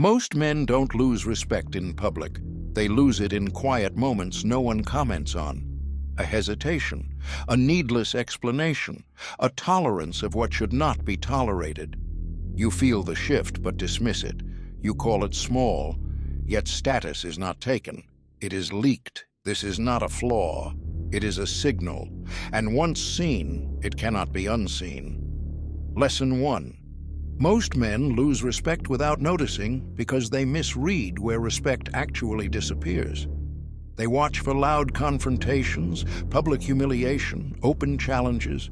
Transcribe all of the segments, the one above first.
Most men don't lose respect in public. They lose it in quiet moments no one comments on. A hesitation, a needless explanation, a tolerance of what should not be tolerated. You feel the shift but dismiss it. You call it small, yet status is not taken. It is leaked. This is not a flaw. It is a signal, and once seen, it cannot be unseen. Lesson 1. Most men lose respect without noticing because they misread where respect actually disappears. They watch for loud confrontations, public humiliation, open challenges.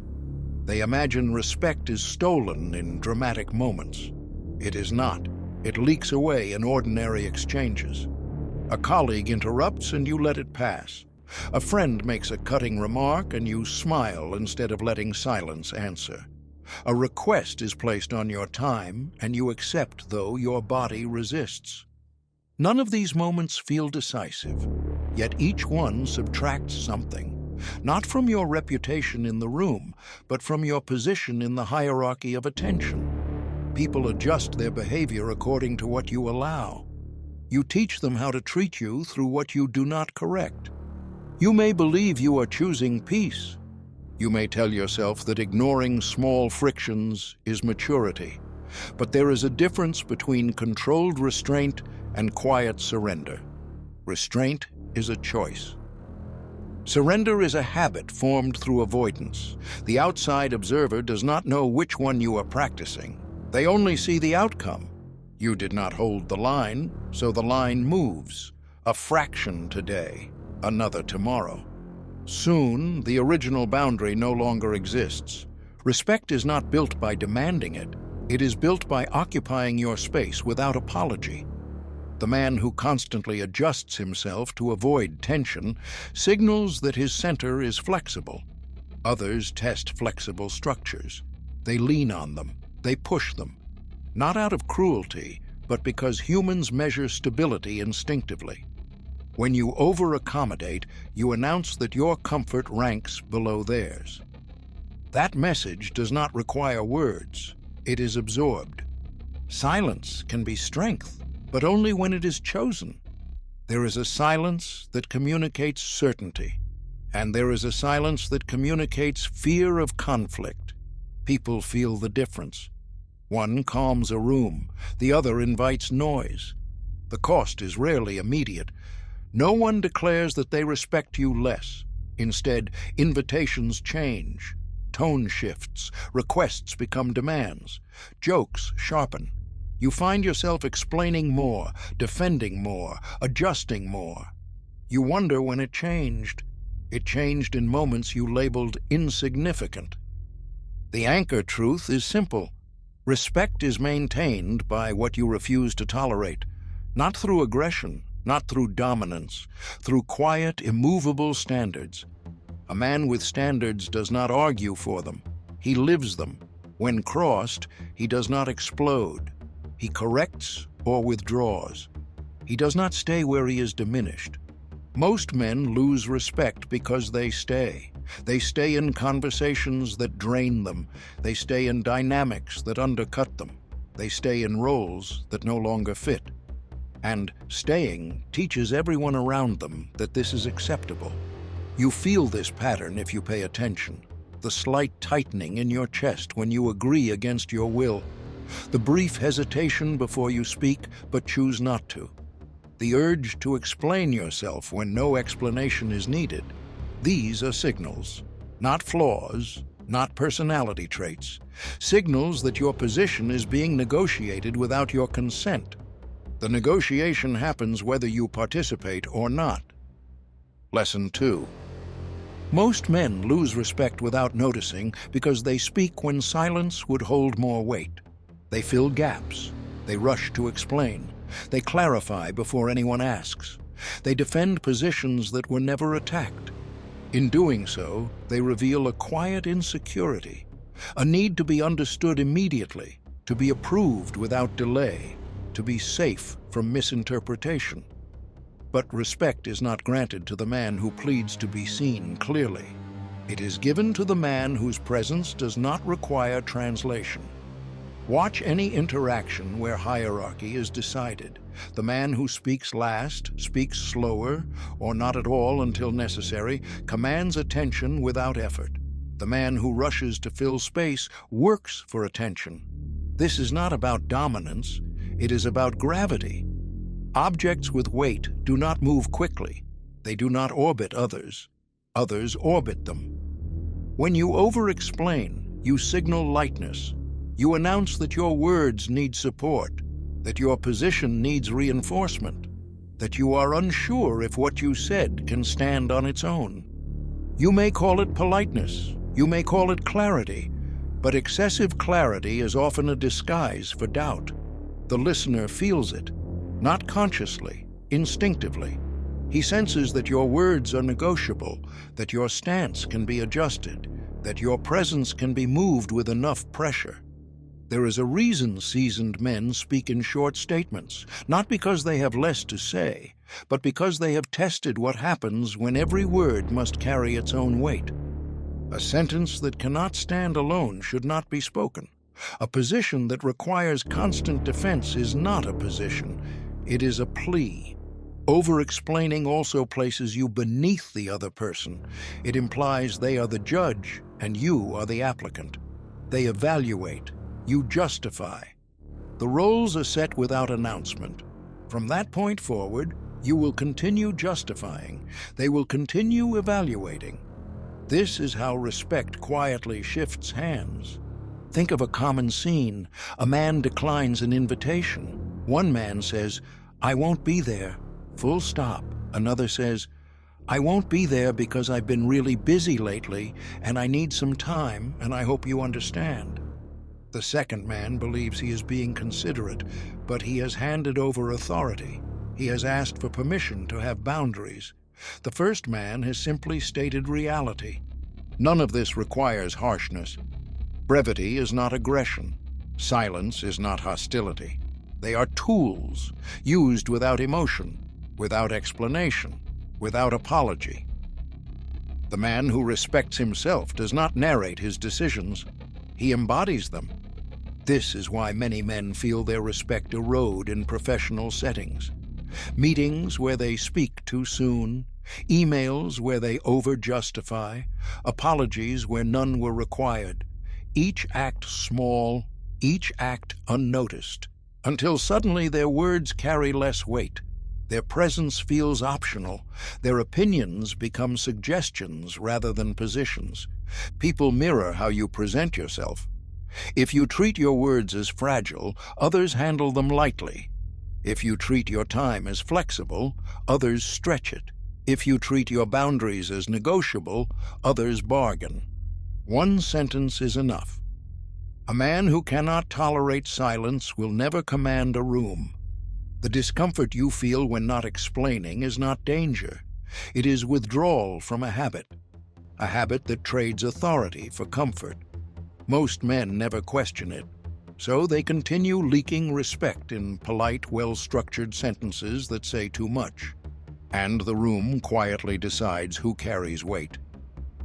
They imagine respect is stolen in dramatic moments. It is not. It leaks away in ordinary exchanges. A colleague interrupts and you let it pass. A friend makes a cutting remark and you smile instead of letting silence answer. A request is placed on your time and you accept though your body resists. None of these moments feel decisive, yet each one subtracts something, not from your reputation in the room, but from your position in the hierarchy of attention. People adjust their behavior according to what you allow. You teach them how to treat you through what you do not correct. You may believe you are choosing peace. You may tell yourself that ignoring small frictions is maturity. But there is a difference between controlled restraint and quiet surrender. Restraint is a choice. Surrender is a habit formed through avoidance. The outside observer does not know which one you are practicing. They only see the outcome. You did not hold the line, so the line moves. A fraction today, another tomorrow. Soon, the original boundary no longer exists. Respect is not built by demanding it. It is built by occupying your space without apology. The man who constantly adjusts himself to avoid tension signals that his center is flexible. Others test flexible structures. They lean on them. They push them. Not out of cruelty, but because humans measure stability instinctively. When you over-accommodate, you announce that your comfort ranks below theirs. That message does not require words. It is absorbed. Silence can be strength, but only when it is chosen. There is a silence that communicates certainty, and there is a silence that communicates fear of conflict. People feel the difference. One calms a room, the other invites noise. The cost is rarely immediate. No one declares that they respect you less. Instead, invitations change. Tone shifts. Requests become demands. Jokes sharpen. You find yourself explaining more, defending more, adjusting more. You wonder when it changed. It changed in moments you labeled insignificant. The anchor truth is simple. Respect is maintained by what you refuse to tolerate, not through aggression, not through dominance, through quiet, immovable standards. A man with standards does not argue for them. He lives them. When crossed, he does not explode. He corrects or withdraws. He does not stay where he is diminished. Most men lose respect because they stay. They stay in conversations that drain them. They stay in dynamics that undercut them. They stay in roles that no longer fit. And staying teaches everyone around them that this is acceptable. You feel this pattern if you pay attention. The slight tightening in your chest when you agree against your will. The brief hesitation before you speak but choose not to. The urge to explain yourself when no explanation is needed. These are signals, not flaws, not personality traits. Signals that your position is being negotiated without your consent. The negotiation happens whether you participate or not. Lesson 2. Most men lose respect without noticing because they speak when silence would hold more weight. They fill gaps. They rush to explain. They clarify before anyone asks. They defend positions that were never attacked. In doing so, they reveal a quiet insecurity, a need to be understood immediately, to be approved without delay, to be safe from misinterpretation. But respect is not granted to the man who pleads to be seen clearly. It is given to the man whose presence does not require translation. Watch any interaction where hierarchy is decided. The man who speaks last, speaks slower, or not at all until necessary, commands attention without effort. The man who rushes to fill space works for attention. This is not about dominance, it is about gravity. Objects with weight do not move quickly. They do not orbit others. Others orbit them. When you over-explain, you signal lightness. You announce that your words need support, that your position needs reinforcement, that you are unsure if what you said can stand on its own. You may call it politeness, you may call it clarity, but excessive clarity is often a disguise for doubt. The listener feels it, not consciously, instinctively. He senses that your words are negotiable, that your stance can be adjusted, that your presence can be moved with enough pressure. There is a reason seasoned men speak in short statements, not because they have less to say, but because they have tested what happens when every word must carry its own weight. A sentence that cannot stand alone should not be spoken. A position that requires constant defense is not a position, it is a plea. Over-explaining also places you beneath the other person. It implies they are the judge and you are the applicant. They evaluate. You justify. The roles are set without announcement. From that point forward, you will continue justifying. They will continue evaluating. This is how respect quietly shifts hands. Think of a common scene. A man declines an invitation. One man says, "I won't be there," full stop. Another says, "I won't be there because I've been really busy lately and I need some time and I hope you understand." The second man believes he is being considerate, but he has handed over authority. He has asked for permission to have boundaries. The first man has simply stated reality. None of this requires harshness. Brevity is not aggression. Silence is not hostility. They are tools, used without emotion, without explanation, without apology. The man who respects himself does not narrate his decisions. He embodies them. This is why many men feel their respect erode in professional settings. Meetings where they speak too soon, emails where they over-justify, apologies where none were required. Each act small, each act unnoticed, until suddenly their words carry less weight. Their presence feels optional. Their opinions become suggestions rather than positions. People mirror how you present yourself. If you treat your words as fragile, others handle them lightly. If you treat your time as flexible, others stretch it. If you treat your boundaries as negotiable, others bargain. One sentence is enough. A man who cannot tolerate silence will never command a room. The discomfort you feel when not explaining is not danger. It is withdrawal from a habit that trades authority for comfort. Most men never question it, so they continue leaking respect in polite, well-structured sentences that say too much. And the room quietly decides who carries weight.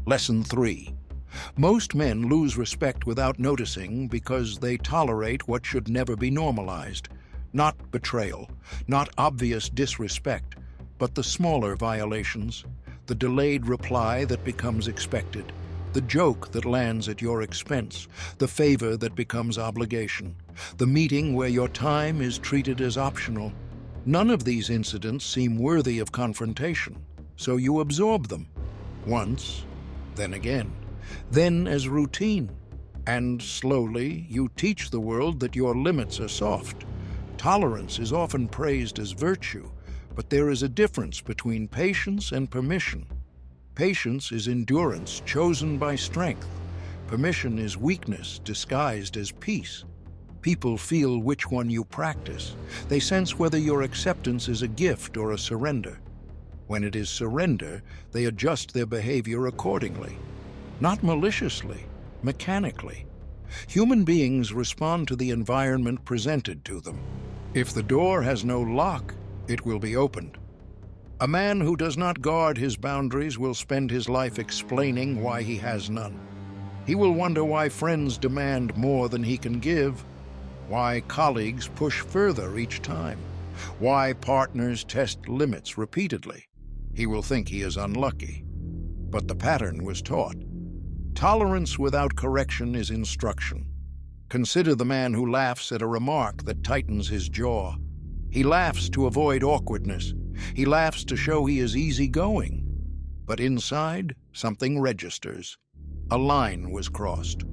Lesson 3. Most men lose respect without noticing because they tolerate what should never be normalized. Not betrayal, not obvious disrespect, but the smaller violations, the delayed reply that becomes expected, the joke that lands at your expense, the favor that becomes obligation, the meeting where your time is treated as optional. None of these incidents seem worthy of confrontation, so you absorb them. Once, then again, then as routine. And slowly, you teach the world that your limits are soft. Tolerance is often praised as virtue, but there is a difference between patience and permission. Patience is endurance chosen by strength. Permission is weakness disguised as peace. People feel which one you practice. They sense whether your acceptance is a gift or a surrender. When it is surrender, they adjust their behavior accordingly. Not maliciously, mechanically. Human beings respond to the environment presented to them. If the door has no lock, it will be opened. A man who does not guard his boundaries will spend his life explaining why he has none. He will wonder why friends demand more than he can give, why colleagues push further each time, why partners test limits repeatedly. He will think he is unlucky. But the pattern was taught. Tolerance without correction is instruction. Consider the man who laughs at a remark that tightens his jaw. He laughs to avoid awkwardness. He laughs to show he is easygoing. But inside, something registers. A line was crossed.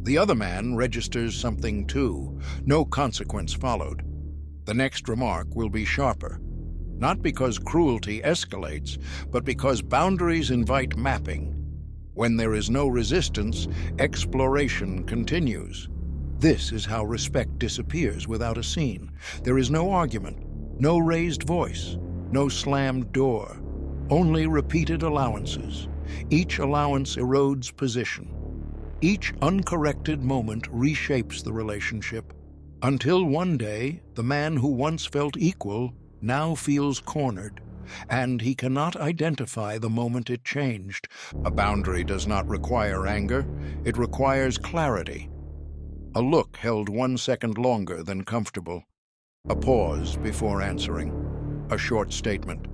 The other man registers something too. No consequence followed. The next remark will be sharper. Not because cruelty escalates, but because boundaries invite mapping. When there is no resistance, exploration continues. This is how respect disappears without a scene. There is no argument, no raised voice, no slammed door, only repeated allowances. Each allowance erodes position. Each uncorrected moment reshapes the relationship, until one day the man who once felt equal now feels cornered, and he cannot identify the moment it changed. A boundary does not require anger, it requires clarity. A look held 1 second longer than comfortable. A pause before answering. A short statement.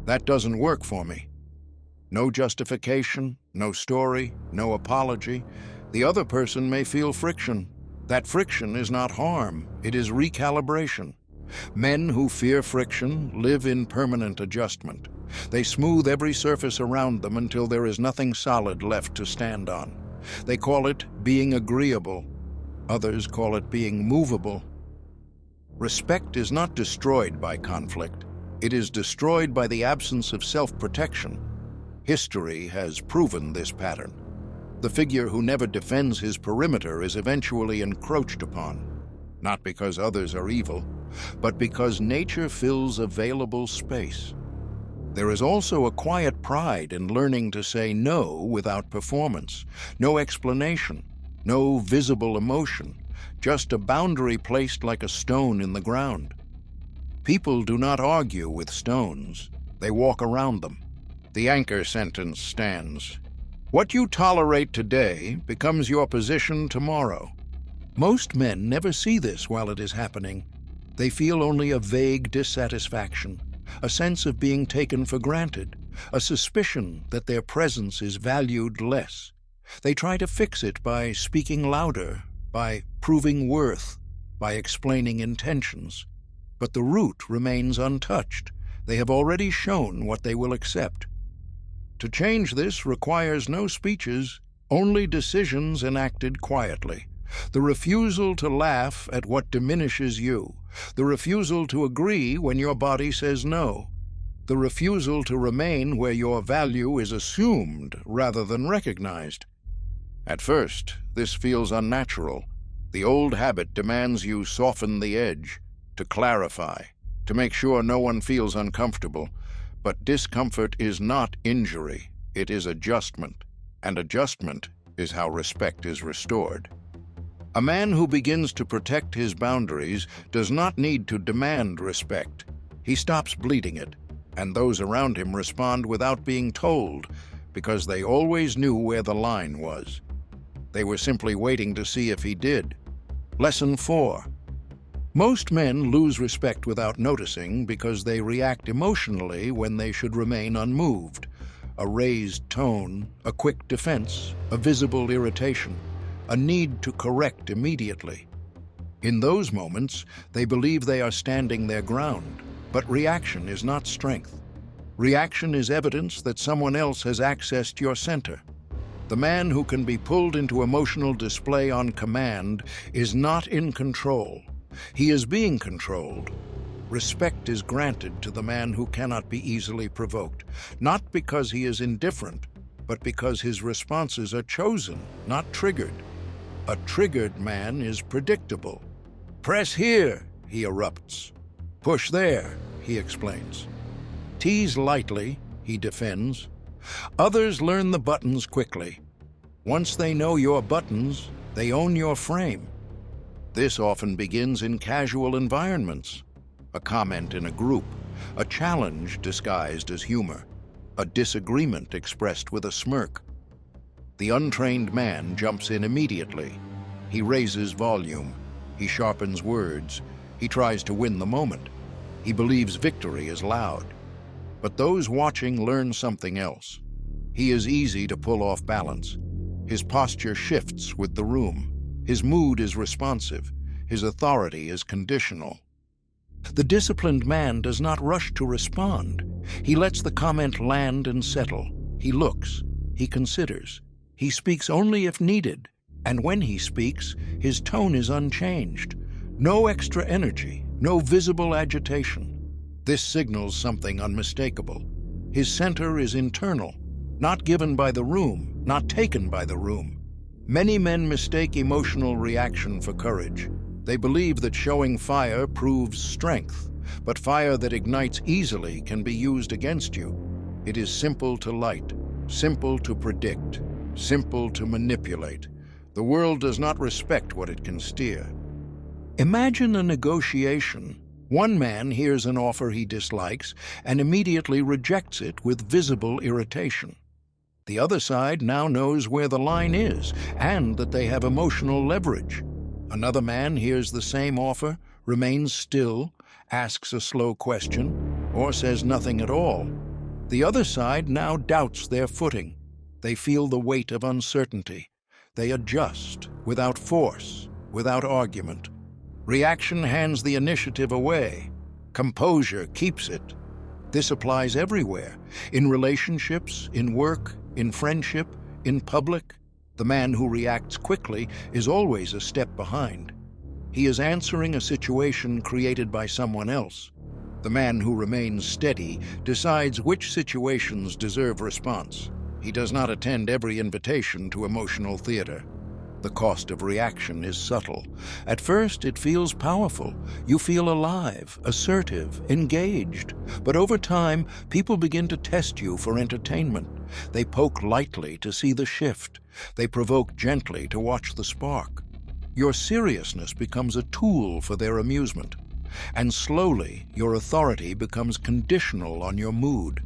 That doesn't work for me. No justification, no story, no apology. The other person may feel friction. That friction is not harm, it is recalibration. Men who fear friction live in permanent adjustment. They smooth every surface around them until there is nothing solid left to stand on. They call it being agreeable. Others call it being movable. Respect is not destroyed by conflict. It is destroyed by the absence of self-protection. History has proven this pattern. The figure who never defends his perimeter is eventually encroached upon, not because others are evil, but because nature fills available space. There is also a quiet pride in learning to say no without performance, no explanation, no visible emotion, just a boundary placed like a stone in the ground. People do not argue with stones, they walk around them. The anchor sentence stands. What you tolerate today becomes your position tomorrow. Most men never see this while it is happening. They feel only a vague dissatisfaction, a sense of being taken for granted, a suspicion that their presence is valued less. They try to fix it by speaking louder, by proving worth, by explaining intentions. But the root remains untouched. They have already shown what they will accept. To change this requires no speeches, only decisions enacted quietly. The refusal to laugh at what diminishes you. The refusal to agree when your body says no. The refusal to remain where your value is assumed rather than recognized. At first, this feels unnatural. The old habit demands you soften the edge, to clarify, to make sure no one feels uncomfortable. But discomfort is not injury, it is adjustment. And adjustment is how respect is restored. A man who begins to protect his boundaries does not need to demand respect. He stops bleeding it, and those around him respond without being told, because they always knew where the line was. They were simply waiting to see if he did. Lesson 4. Most men lose respect without noticing because they react emotionally when they should remain unmoved. A raised tone, a quick defense, a visible irritation, a need to correct immediately. In those moments, they believe they are standing their ground, but reaction is not strength. Reaction is evidence that someone else has accessed your center. The man who can be pulled into emotional display on command is not in control. He is being controlled. Respect is granted to the man who cannot be easily provoked, not because he is indifferent, but because his responses are chosen, not triggered. A triggered man is predictable. Press here, he erupts. Push there, he explains. Tease lightly, he defends. Others learn the buttons quickly. Once they know your buttons, they own your frame. This often begins in casual environments. A comment in a group, a challenge disguised as humor, a disagreement expressed with a smirk. The untrained man jumps in immediately. He raises volume. He sharpens words. He tries to win the moment. He believes victory is loud. But those watching learn something else. He is easy to pull off balance. His posture shifts with the room. His mood is responsive. His authority is conditional. The disciplined man does not rush to respond. He lets the comment land and settle. He looks. He considers. He speaks only if needed. And when he speaks, his tone is unchanged. No extra energy, no visible agitation. This signals something unmistakable. His center is internal, not given by the room, not taken by the room. Many men mistake emotional reaction for courage. They believe that showing fire proves strength, but fire that ignites easily can be used against you. It is simple to light, simple to predict, simple to manipulate. The world does not respect what it can steer. Imagine a negotiation. One man hears an offer he dislikes and immediately rejects it with visible irritation. The other side now knows where the line is and that they have emotional leverage. Another man hears the same offer, remains still, asks a slow question, or says nothing at all. The other side now doubts their footing. They feel the weight of uncertainty. They adjust, without force, without argument. Reaction hands the initiative away. Composure keeps it. This applies everywhere, in relationships, in work, in friendship, in public. The man who reacts quickly is always a step behind. He is answering a situation created by someone else. The man who remains steady decides which situations deserve response. He does not attend every invitation to emotional theater. The cost of reaction is subtle. At first, it feels powerful. You feel alive, assertive, engaged. But over time, people begin to test you for entertainment. They poke lightly to see the shift. They provoke gently to watch the spark. Your seriousness becomes a tool for their amusement. And slowly, your authority becomes conditional on your mood.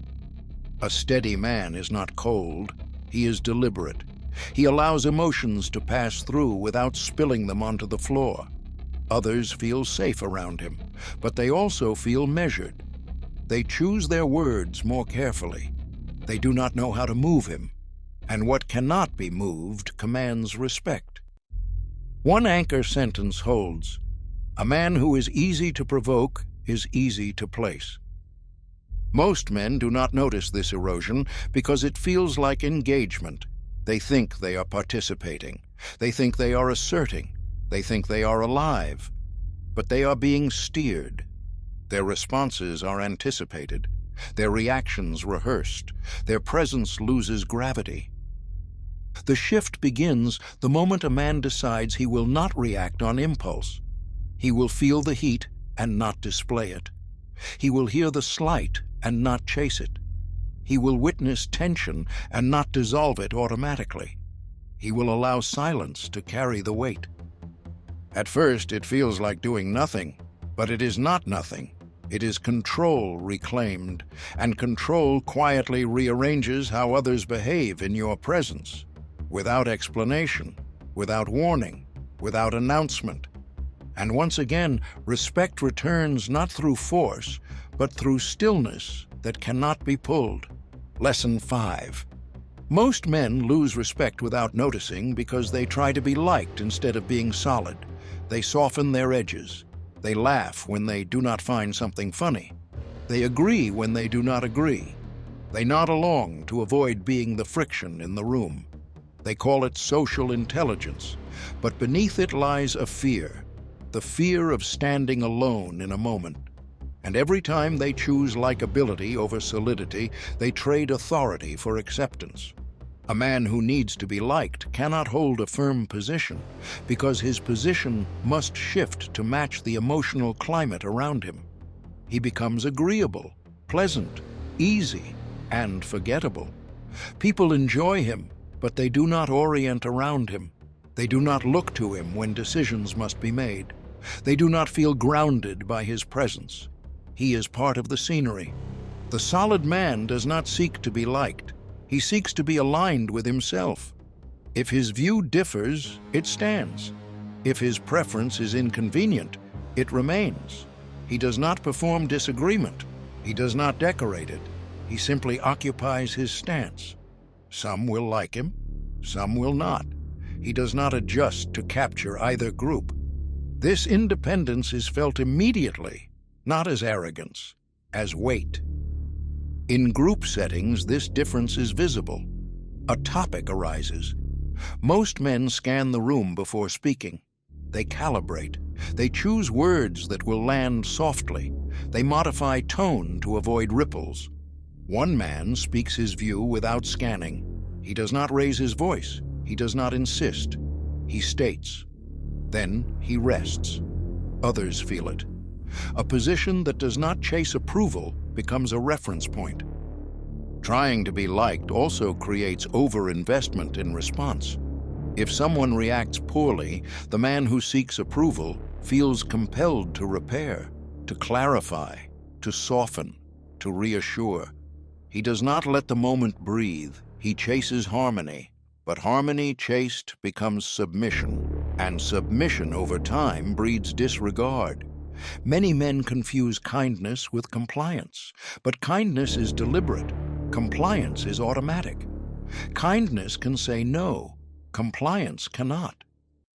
A steady man is not cold. He is deliberate. He allows emotions to pass through without spilling them onto the floor. Others feel safe around him, but they also feel measured. They choose their words more carefully. They do not know how to move him, and what cannot be moved commands respect. One anchor sentence holds: a man who is easy to provoke is easy to place. Most men do not notice this erosion because it feels like engagement. They think they are participating. They think they are asserting. They think they are alive. But they are being steered. Their responses are anticipated. Their reactions rehearsed. Their presence loses gravity. The shift begins the moment a man decides he will not react on impulse. He will feel the heat and not display it. He will hear the slight and not chase it. He will witness tension and not dissolve it automatically. He will allow silence to carry the weight. At first, it feels like doing nothing, but it is not nothing. It is control reclaimed, and control quietly rearranges how others behave in your presence, without explanation, without warning, without announcement. And once again, respect returns not through force, but through stillness that cannot be pulled. Lesson 5. Most men lose respect without noticing because they try to be liked instead of being solid. They soften their edges. They laugh when they do not find something funny. They agree when they do not agree. They nod along to avoid being the friction in the room. They call it social intelligence, but beneath it lies a fear, the fear of standing alone in a moment. And every time they choose likability over solidity, they trade authority for acceptance. A man who needs to be liked cannot hold a firm position because his position must shift to match the emotional climate around him. He becomes agreeable, pleasant, easy, and forgettable. People enjoy him, but they do not orient around him. They do not look to him when decisions must be made. They do not feel grounded by his presence. He is part of the scenery. The solid man does not seek to be liked. He seeks to be aligned with himself. If his view differs, it stands. If his preference is inconvenient, it remains. He does not perform disagreement. He does not decorate it. He simply occupies his stance. Some will like him, some will not. He does not adjust to capture either group. This independence is felt immediately, not as arrogance, as weight. In group settings, this difference is visible. A topic arises. Most men scan the room before speaking. They calibrate. They choose words that will land softly. They modify tone to avoid ripples. One man speaks his view without scanning. He does not raise his voice. He does not insist. He states. Then he rests. Others feel it. A position that does not chase approval becomes a reference point. Trying to be liked also creates overinvestment in response. If someone reacts poorly, the man who seeks approval feels compelled to repair, to clarify, to soften, to reassure. He does not let the moment breathe. He chases harmony. But harmony chased becomes submission, and submission over time breeds disregard. Many men confuse kindness with compliance, but kindness is deliberate. Compliance is automatic. Kindness can say no. Compliance cannot.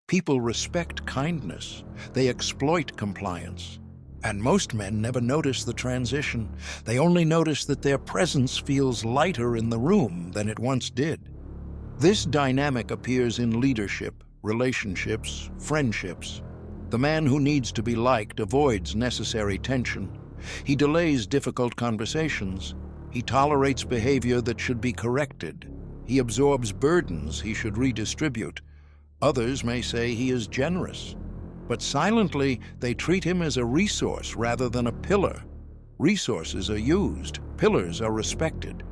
People respect kindness. They exploit compliance. And most men never notice the transition. They only notice that their presence feels lighter in the room than it once did. This dynamic appears in leadership, relationships, friendships. The man who needs to be liked avoids necessary tension. He delays difficult conversations. He tolerates behavior that should be corrected. He absorbs burdens he should redistribute. Others may say he is generous, but silently they treat him as a resource rather than a pillar. Resources are used, pillars are respected.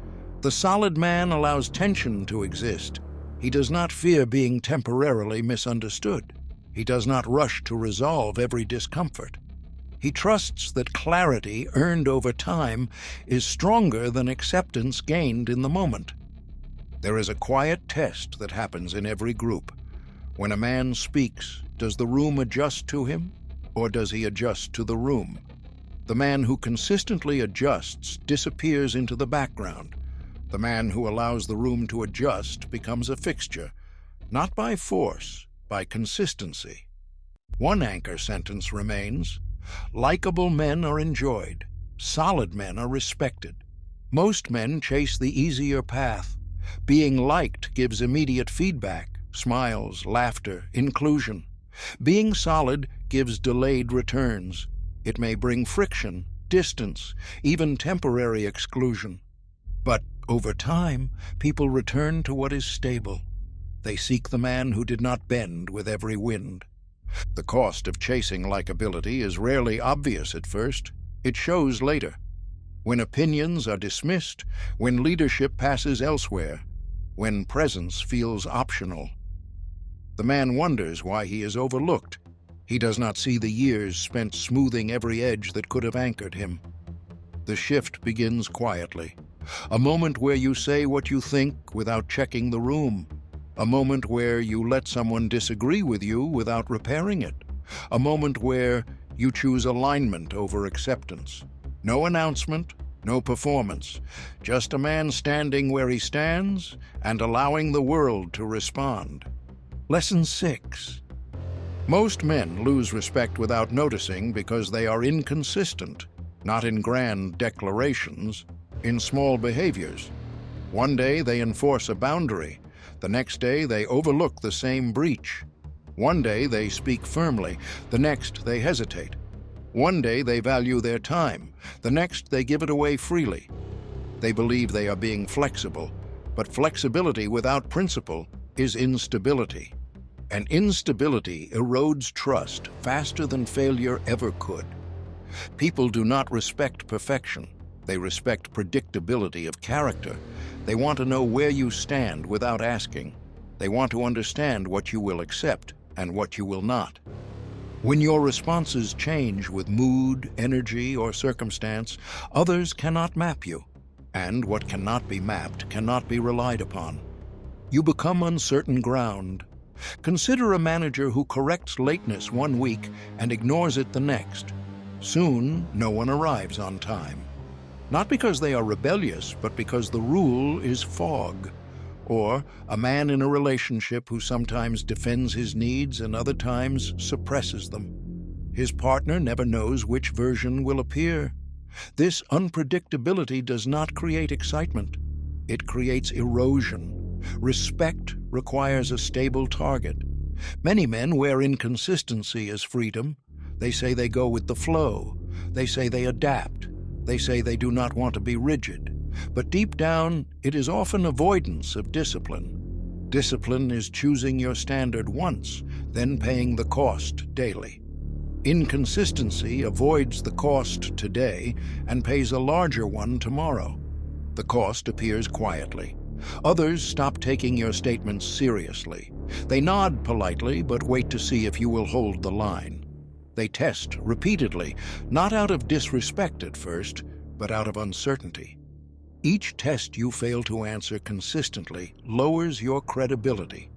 The solid man allows tension to exist. He does not fear being temporarily misunderstood. He does not rush to resolve every discomfort. He trusts that clarity earned over time is stronger than acceptance gained in the moment. There is a quiet test that happens in every group. When a man speaks, does the room adjust to him, or does he adjust to the room? The man who consistently adjusts disappears into the background. The man who allows the room to adjust becomes a fixture, not by force, by consistency. One anchor sentence remains: likable men are enjoyed, solid men are respected. Most men chase the easier path. Being liked gives immediate feedback, smiles, laughter, inclusion. Being solid gives delayed returns. It may bring friction, distance, even temporary exclusion. But over time, people return to what is stable. They seek the man who did not bend with every wind. The cost of chasing likability is rarely obvious at first. It shows later. When opinions are dismissed, when leadership passes elsewhere, when presence feels optional. The man wonders why he is overlooked. He does not see the years spent smoothing every edge that could have anchored him. The shift begins quietly. A moment where you say what you think without checking the room. A moment where you let someone disagree with you without repairing it. A moment where you choose alignment over acceptance. No announcement, no performance. Just a man standing where he stands and allowing the world to respond. Lesson 6. Most men lose respect without noticing because they are inconsistent, not in grand declarations, in small behaviors. One day they enforce a boundary. The next day they overlook the same breach. One day they speak firmly. The next they hesitate. One day they value their time. The next they give it away freely. They believe they are being flexible, but flexibility without principle is instability. And instability erodes trust faster than failure ever could. People do not respect perfection. They respect predictability of character. They want to know where you stand without asking. They want to understand what you will accept and what you will not. When your responses change with mood, energy, or circumstance, others cannot map you. And what cannot be mapped cannot be relied upon. You become uncertain ground. Consider a manager who corrects lateness one week and ignores it the next. Soon, no one arrives on time. Not because they are rebellious, but because the rule is fog. Or a man in a relationship who sometimes defends his needs and other times suppresses them. His partner never knows which version will appear. This unpredictability does not create excitement. It creates erosion. Respect requires a stable target. Many men wear inconsistency as freedom. They say they go with the flow. They say they adapt. They say they do not want to be rigid. But deep down, it is often avoidance of discipline. Discipline is choosing your standard once, then paying the cost daily. Inconsistency avoids the cost today and pays a larger one tomorrow. The cost appears quietly. Others stop taking your statements seriously. They nod politely, but wait to see if you will hold the line. They test repeatedly, not out of disrespect at first, but out of uncertainty. Each test you fail to answer consistently lowers your credibility,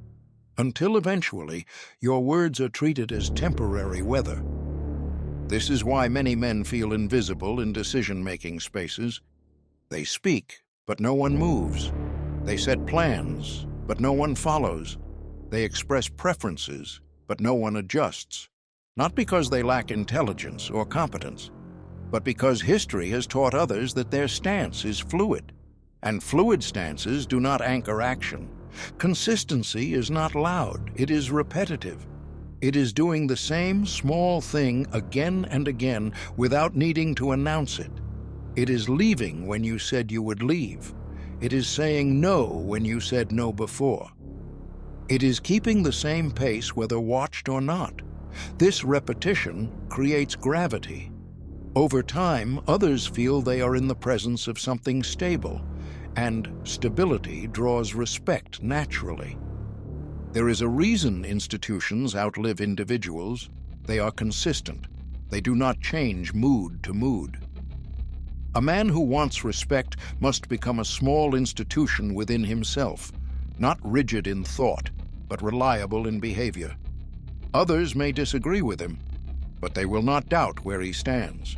until eventually your words are treated as temporary weather. This is why many men feel invisible in decision-making spaces. They speak, but no one moves. They set plans, but no one follows. They express preferences, but no one adjusts. Not because they lack intelligence or competence, but because history has taught others that their stance is fluid. And fluid stances do not anchor action. Consistency is not loud, it is repetitive. It is doing the same small thing again and again without needing to announce it. It is leaving when you said you would leave. It is saying no when you said no before. It is keeping the same pace whether watched or not. This repetition creates gravity. Over time, others feel they are in the presence of something stable, and stability draws respect naturally. There is a reason institutions outlive individuals. They are consistent. They do not change mood to mood. A man who wants respect must become a small institution within himself, not rigid in thought, but reliable in behavior. Others may disagree with him, but they will not doubt where he stands.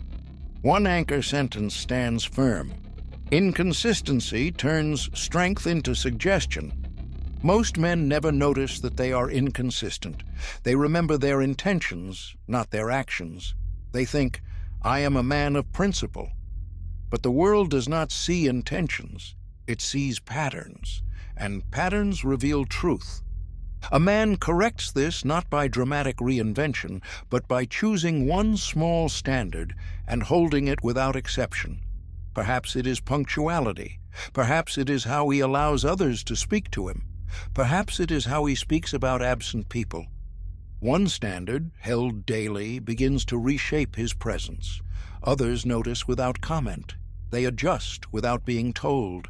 One anchor sentence stands firm. Inconsistency turns strength into suggestion. Most men never notice that they are inconsistent. They remember their intentions, not their actions. They think, I am a man of principle. But the world does not see intentions. It sees patterns, and patterns reveal truth. A man corrects this not by dramatic reinvention, but by choosing one small standard and holding it without exception. Perhaps it is punctuality. Perhaps it is how he allows others to speak to him. Perhaps it is how he speaks about absent people. One standard, held daily, begins to reshape his presence. Others notice without comment. They adjust without being told.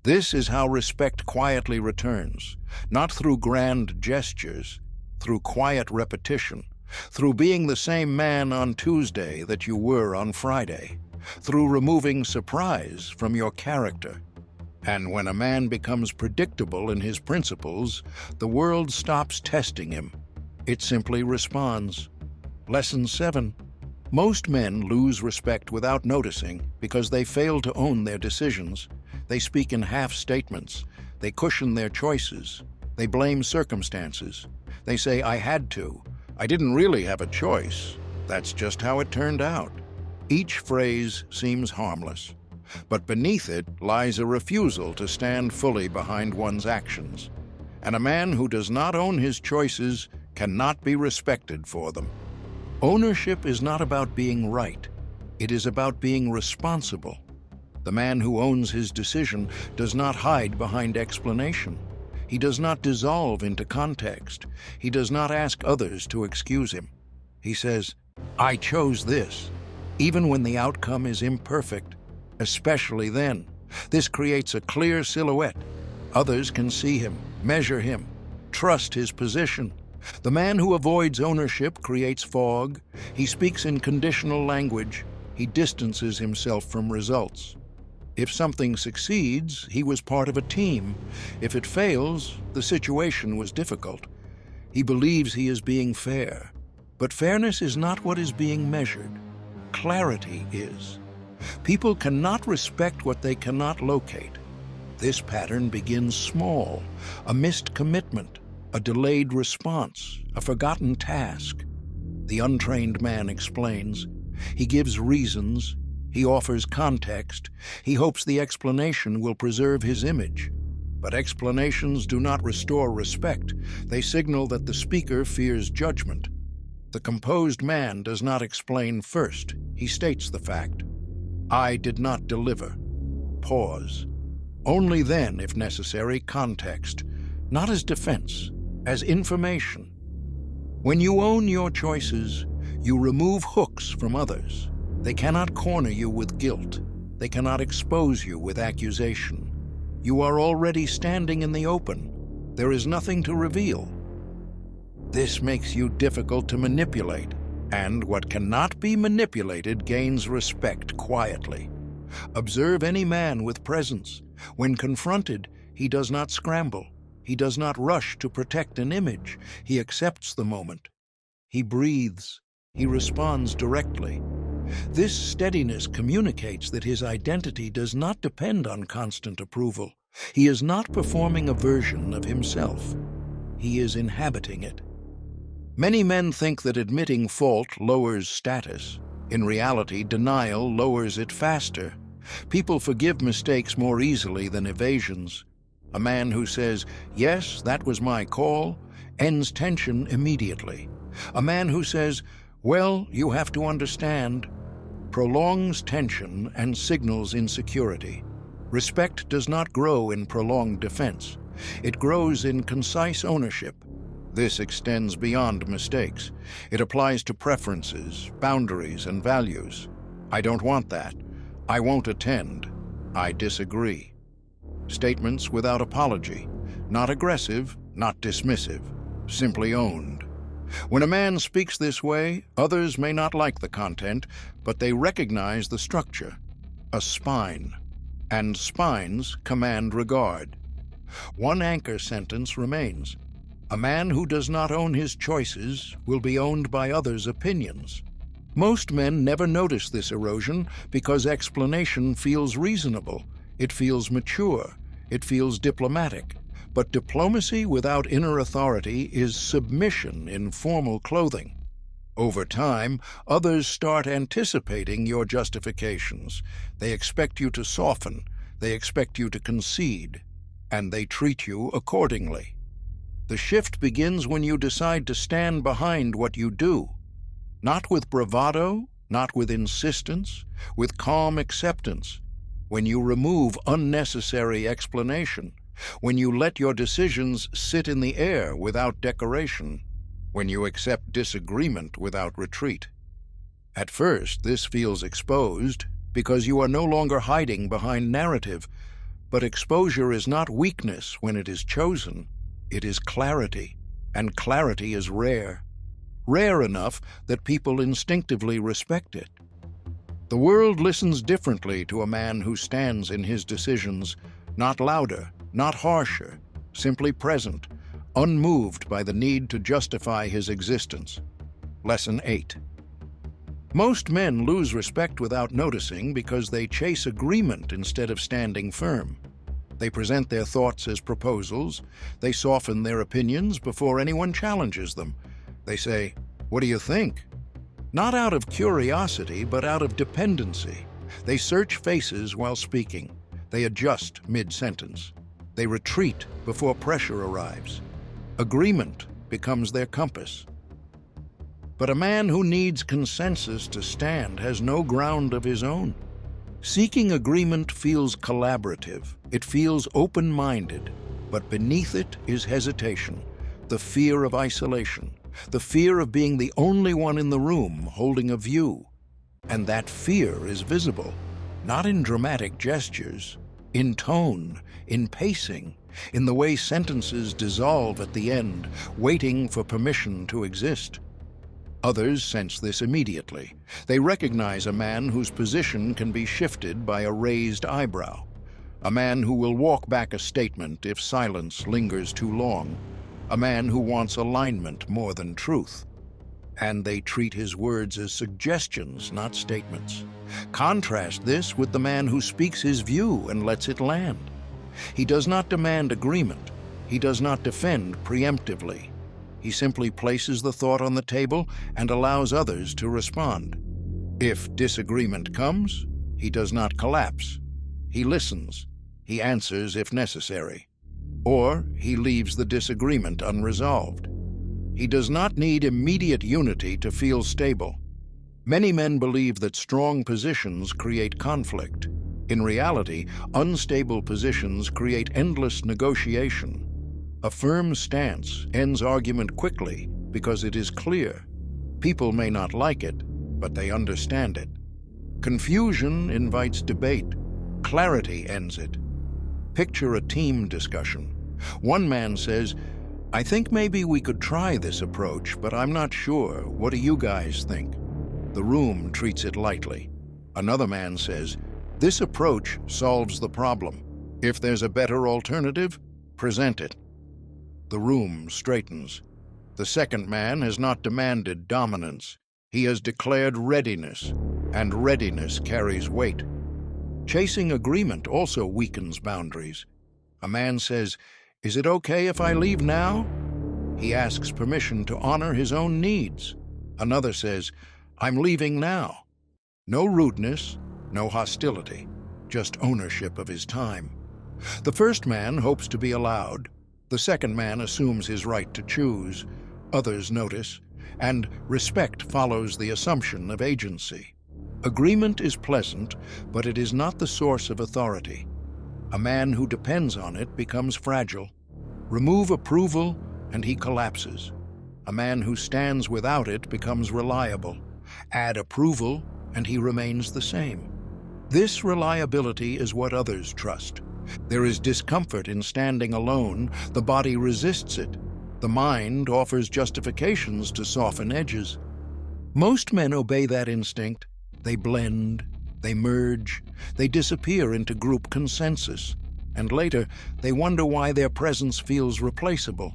This is how respect quietly returns, not through grand gestures, through quiet repetition, through being the same man on Tuesday that you were on Friday, through removing surprise from your character. And when a man becomes predictable in his principles, the world stops testing him. It simply responds. Lesson 7. Most men lose respect without noticing because they fail to own their decisions. They speak in half statements. They cushion their choices. They blame circumstances. They say, I had to. I didn't really have a choice. That's just how it turned out. Each phrase seems harmless, but beneath it lies a refusal to stand fully behind one's actions. And a man who does not own his choices cannot be respected for them. Ownership is not about being right. It is about being responsible. The man who owns his decision does not hide behind explanation. He does not dissolve into context. He does not ask others to excuse him. He says, I chose this, even when the outcome is imperfect, especially then. This creates a clear silhouette. Others can see him, measure him, trust his position. The man who avoids ownership creates fog. He speaks in conditional language. He distances himself from results. If something succeeds, he was part of a team. If it fails, the situation was difficult. He believes he is being fair. But fairness is not what is being measured. Clarity is. People cannot respect what they cannot locate. This pattern begins small, a missed commitment, a delayed response, a forgotten task. The untrained man explains. He gives reasons. He offers context. He hopes the explanation will preserve his image. But explanations do not restore respect. They signal that the speaker fears judgment. The composed man does not explain first. He states the fact. I did not deliver. Pause. Only then, if necessary, context. Not as defense, as information. When you own your choices, you remove hooks from others. They cannot corner you with guilt. They cannot expose you with accusation. You are already standing in the open. There is nothing to reveal. This makes you difficult to manipulate, and what cannot be manipulated gains respect quietly. Observe any man with presence. When confronted, he does not scramble. He does not rush to protect an image. He accepts the moment. He breathes. He responds directly. This steadiness communicates that his identity does not depend on constant approval. He is not performing a version of himself. He is inhabiting it. Many men think that admitting fault lowers status. In reality, denial lowers it faster. People forgive mistakes more easily than evasions. A man who says, "Yes, that was my call," ends tension immediately. A man who says, "Well, you have to understand," prolongs tension and signals insecurity. Respect does not grow in prolonged defense. It grows in concise ownership. This extends beyond mistakes. It applies to preferences, boundaries, and values. I don't want that. I won't attend. I disagree. Statements without apology. Not aggressive, not dismissive. Simply owned. When a man speaks this way, others may not like the content, but they recognize the structure. A spine. And spines command regard. One anchor sentence remains. A man who does not own his choices will be owned by others' opinions. Most men never notice this erosion because explanation feels reasonable. It feels mature. It feels diplomatic. But diplomacy without inner authority is submission in formal clothing. Over time, others start anticipating your justifications. They expect you to soften. They expect you to concede. And they treat you accordingly. The shift begins when you decide to stand behind what you do. Not with bravado, not with insistence, with calm acceptance. When you remove unnecessary explanation. When you let your decisions sit in the air without decoration. When you accept disagreement without retreat. At first, this feels exposed because you are no longer hiding behind narrative. But exposure is not weakness when it is chosen. It is clarity, and clarity is rare. Rare enough that people instinctively respect it. The world listens differently to a man who stands in his decisions, not louder, not harsher, simply present, unmoved by the need to justify his existence. Lesson 8. Most men lose respect without noticing because they chase agreement instead of standing firm. They present their thoughts as proposals. They soften their opinions before anyone challenges them. They say, "What do you think?" Not out of curiosity, but out of dependency. They search faces while speaking. They adjust mid-sentence. They retreat before pressure arrives. Agreement becomes their compass. But a man who needs consensus to stand has no ground of his own. Seeking agreement feels collaborative. It feels open-minded. But beneath it is hesitation, the fear of isolation, the fear of being the only one in the room holding a view. And that fear is visible, not in dramatic gestures, in tone, in pacing, in the way sentences dissolve at the end, waiting for permission to exist. Others sense this immediately. They recognize a man whose position can be shifted by a raised eyebrow, a man who will walk back a statement if silence lingers too long, a man who wants alignment more than truth. And they treat his words as suggestions, not statements. Contrast this with the man who speaks his view and lets it land. He does not demand agreement. He does not defend preemptively. He simply places the thought on the table and allows others to respond. If disagreement comes, he does not collapse. He listens. He answers if necessary. Or he leaves the disagreement unresolved. He does not need immediate unity to feel stable. Many men believe that strong positions create conflict. In reality, unstable positions create endless negotiation. A firm stance ends argument quickly because it is clear. People may not like it, but they understand it. Confusion invites debate. Clarity ends it. Picture a team discussion. One man says, "I think maybe we could try this approach, but I'm not sure. What do you guys think?" The room treats it lightly. Another man says, "This approach solves the problem. If there's a better alternative, present it." The room straightens. The second man has not demanded dominance. He has declared readiness, and readiness carries weight. Chasing agreement also weakens boundaries. A man says, "Is it okay if I leave now?" He asks permission to honor his own needs. Another says, "I'm leaving now." No rudeness, no hostility, just ownership of his time. The first man hopes to be allowed. The second man assumes his right to choose. Others notice, and respect follows the assumption of agency. Agreement is pleasant, but it is not the source of authority. A man who depends on it becomes fragile. Remove approval, and he collapses. A man who stands without it becomes reliable. Add approval, and he remains the same. This reliability is what others trust. There is discomfort in standing alone. The body resists it. The mind offers justifications to soften edges. Most men obey that instinct. They blend, they merge, they disappear into group consensus, and later they wonder why their presence feels replaceable.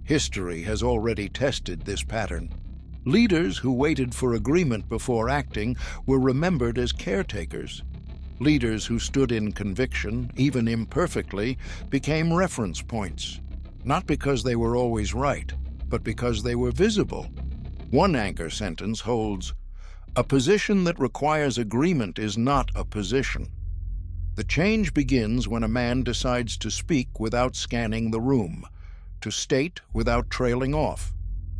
History has already tested this pattern. Leaders who waited for agreement before acting were remembered as caretakers. Leaders who stood in conviction, even imperfectly, became reference points, not because they were always right, but because they were visible. One anchor sentence holds, "A position that requires agreement is not a position." The change begins when a man decides to speak without scanning the room, to state without trailing off,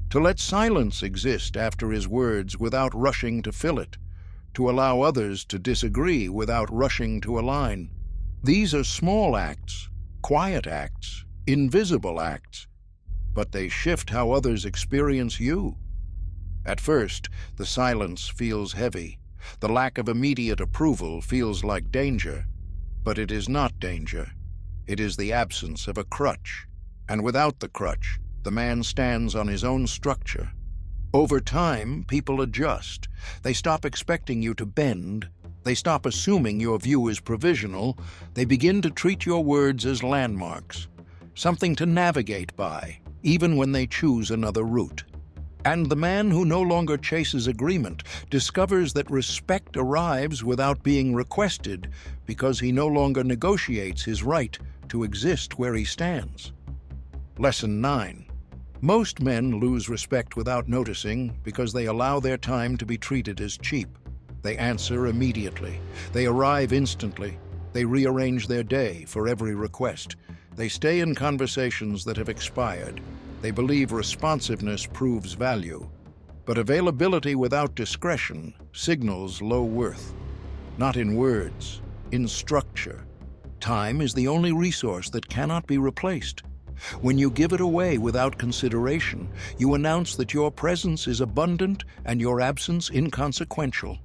to let silence exist after his words without rushing to fill it, to allow others to disagree without rushing to align. These are small acts, quiet acts, invisible acts, but they shift how others experience you. At first, the silence feels heavy. The lack of immediate approval feels like danger. But it is not danger. It is the absence of a crutch. And without the crutch, the man stands on his own structure. Over time, people adjust. They stop expecting you to bend. They stop assuming your view is provisional. They begin to treat your words as landmarks, something to navigate by, even when they choose another route. And the man who no longer chases agreement discovers that respect arrives without being requested because he no longer negotiates his right to exist where he stands. Lesson 9. Most men lose respect without noticing because they allow their time to be treated as cheap. They answer immediately. They arrive instantly. They rearrange their day for every request. They stay in conversations that have expired. They believe responsiveness proves value. But availability without discretion signals low worth. Not in words, in structure. Time is the only resource that cannot be replaced. When you give it away without consideration, you announce that your presence is abundant and your absence inconsequential.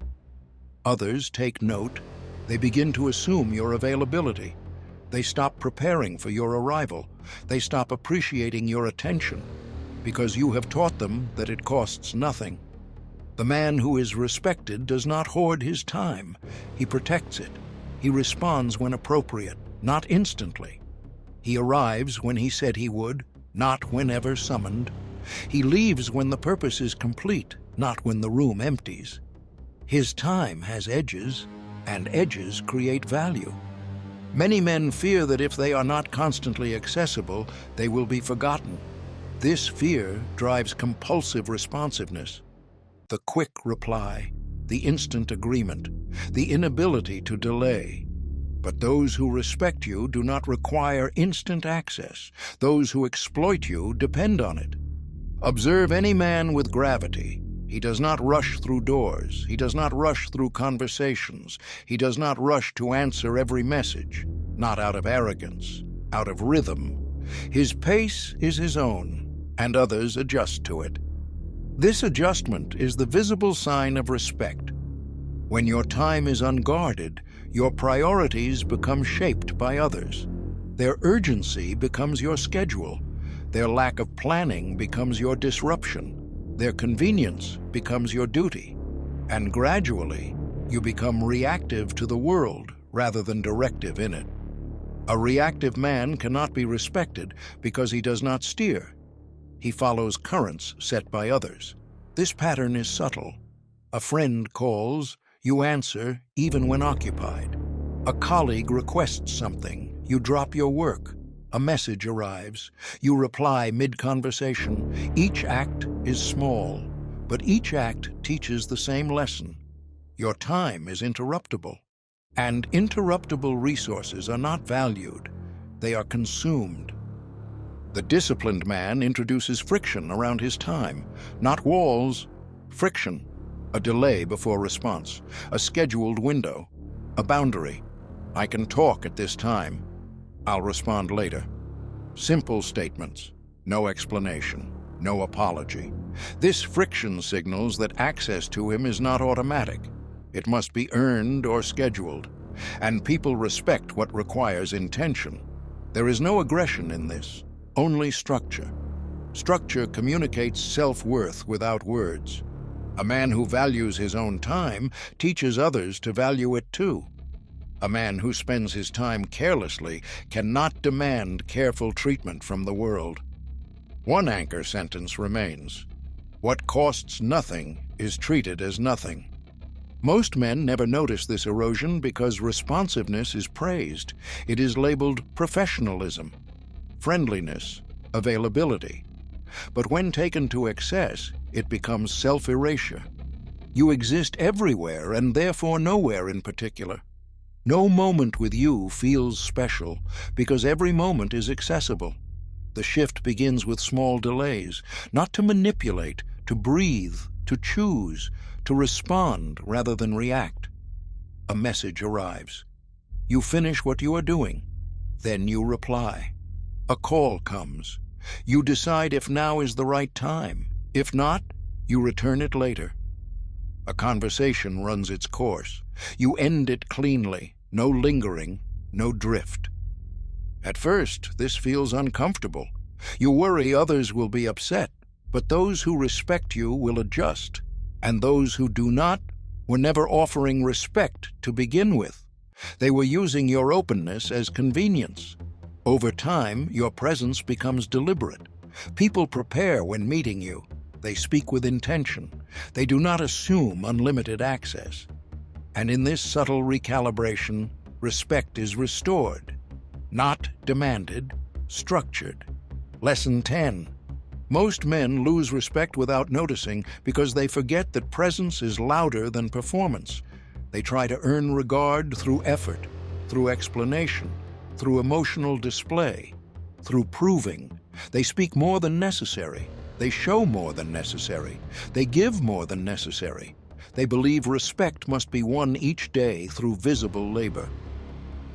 Others take note. They begin to assume your availability. They stop preparing for your arrival. They stop appreciating your attention because you have taught them that it costs nothing. The man who is respected does not hoard his time. He protects it. He responds when appropriate, not instantly. He arrives when he said he would, not whenever summoned. He leaves when the purpose is complete, not when the room empties. His time has edges, and edges create value. Many men fear that if they are not constantly accessible, they will be forgotten. This fear drives compulsive responsiveness. The quick reply, the instant agreement, the inability to delay. But those who respect you do not require instant access. Those who exploit you depend on it. Observe any man with gravity. He does not rush through doors. He does not rush through conversations. He does not rush to answer every message, not out of arrogance, out of rhythm. His pace is his own, and others adjust to it. This adjustment is the visible sign of respect. When your time is unguarded, your priorities become shaped by others. Their urgency becomes your schedule. Their lack of planning becomes your disruption. Their convenience becomes your duty. And gradually, you become reactive to the world rather than directive in it. A reactive man cannot be respected because he does not steer. He follows currents set by others. This pattern is subtle. A friend calls, you answer even when occupied. A colleague requests something, you drop your work. A message arrives, you reply mid-conversation. Each act is small, but each act teaches the same lesson. Your time is interruptible, and interruptible resources are not valued, they are consumed. The disciplined man introduces friction around his time, not walls, friction. A delay before response, a scheduled window, a boundary. I can talk at this time. I'll respond later. Simple statements, no explanation, no apology. This friction signals that access to him is not automatic. It must be earned or scheduled, and people respect what requires intention. There is no aggression in this, only structure. Structure communicates self-worth without words. A man who values his own time teaches others to value it too. A man who spends his time carelessly cannot demand careful treatment from the world. One anchor sentence remains: what costs nothing is treated as nothing. Most men never notice this erosion because responsiveness is praised. It is labeled professionalism, friendliness, availability. But when taken to excess, it becomes self-erasure. You exist everywhere and therefore nowhere in particular. No moment with you feels special because every moment is accessible. The shift begins with small delays, not to manipulate, to breathe, to choose, to respond rather than react. A message arrives. You finish what you are doing. Then you reply. A call comes. You decide if now is the right time. If not, you return it later. A conversation runs its course. You end it cleanly. No lingering, no drift. At first, this feels uncomfortable. You worry others will be upset, but those who respect you will adjust, and those who do not were never offering respect to begin with. They were using your openness as convenience. Over time, your presence becomes deliberate. People prepare when meeting you. They speak with intention. They do not assume unlimited access. And in this subtle recalibration, respect is restored, not demanded, structured. Lesson 10. Most men lose respect without noticing because they forget that presence is louder than performance. They try to earn regard through effort, through explanation, through emotional display, through proving. They speak more than necessary. They show more than necessary. They give more than necessary. They believe respect must be won each day through visible labor.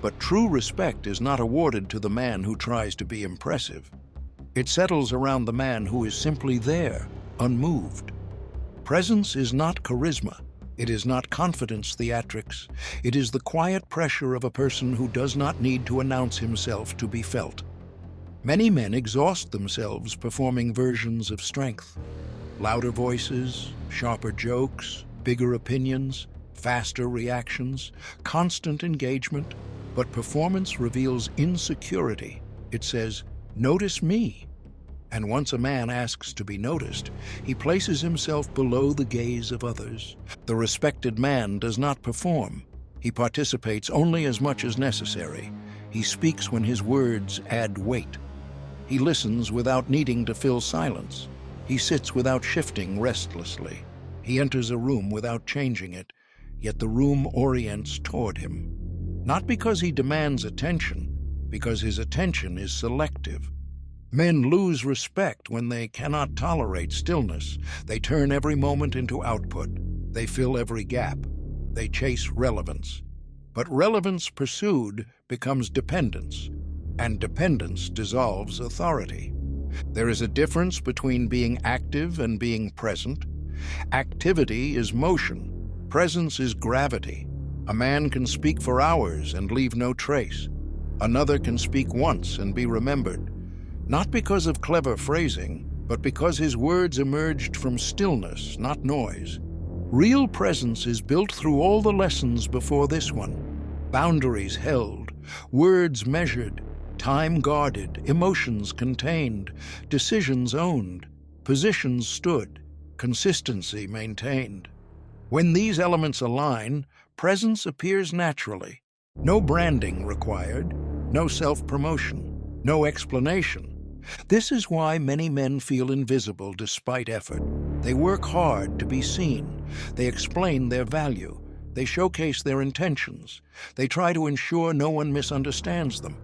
But true respect is not awarded to the man who tries to be impressive. It settles around the man who is simply there, unmoved. Presence is not charisma. It is not confidence theatrics. It is the quiet pressure of a person who does not need to announce himself to be felt. Many men exhaust themselves performing versions of strength. Louder voices, sharper jokes, bigger opinions, faster reactions, constant engagement, but performance reveals insecurity. It says, "Notice me." And once a man asks to be noticed, he places himself below the gaze of others. The respected man does not perform. He participates only as much as necessary. He speaks when his words add weight. He listens without needing to fill silence. He sits without shifting restlessly. He enters a room without changing it, yet the room orients toward him. Not because he demands attention, because his attention is selective. Men lose respect when they cannot tolerate stillness. They turn every moment into output. They fill every gap. They chase relevance. But relevance pursued becomes dependence, and dependence dissolves authority. There is a difference between being active and being present. Activity is motion. Presence is gravity. A man can speak for hours and leave no trace. Another can speak once and be remembered. Not because of clever phrasing, but because his words emerged from stillness, not noise. Real presence is built through all the lessons before this one. Boundaries held, words measured, time guarded, emotions contained, decisions owned, positions stood, consistency maintained. When these elements align, presence appears naturally. No branding required, no self-promotion, no explanation. This is why many men feel invisible despite effort. They work hard to be seen. They explain their value. They showcase their intentions. They try to ensure no one misunderstands them.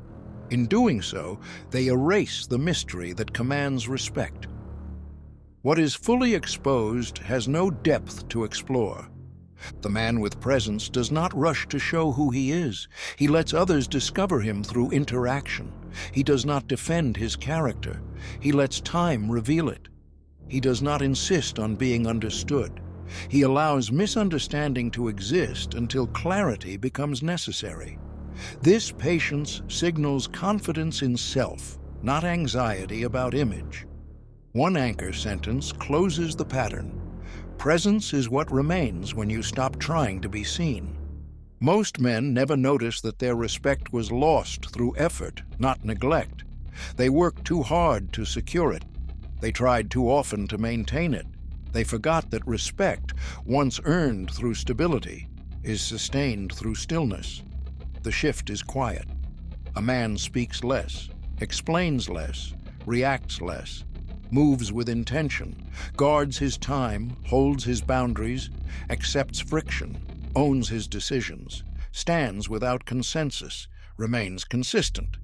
In doing so, they erase the mystery that commands respect. What is fully exposed has no depth to explore. The man with presence does not rush to show who he is. He lets others discover him through interaction. He does not defend his character. He lets time reveal it. He does not insist on being understood. He allows misunderstanding to exist until clarity becomes necessary. This patience signals confidence in self, not anxiety about image. One anchor sentence closes the pattern. Presence is what remains when you stop trying to be seen. Most men never notice that their respect was lost through effort, not neglect. They worked too hard to secure it. They tried too often to maintain it. They forgot that respect, once earned through stability, is sustained through stillness. The shift is quiet. A man speaks less, explains less, reacts less, moves with intention, guards his time, holds his boundaries, accepts friction, owns his decisions, stands without consensus, remains consistent.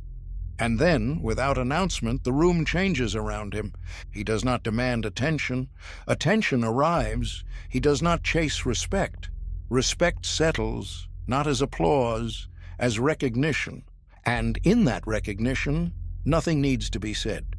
And then, without announcement, the room changes around him. He does not demand attention. Attention arrives. He does not chase respect. Respect settles, not as applause, as recognition. And in that recognition, nothing needs to be said.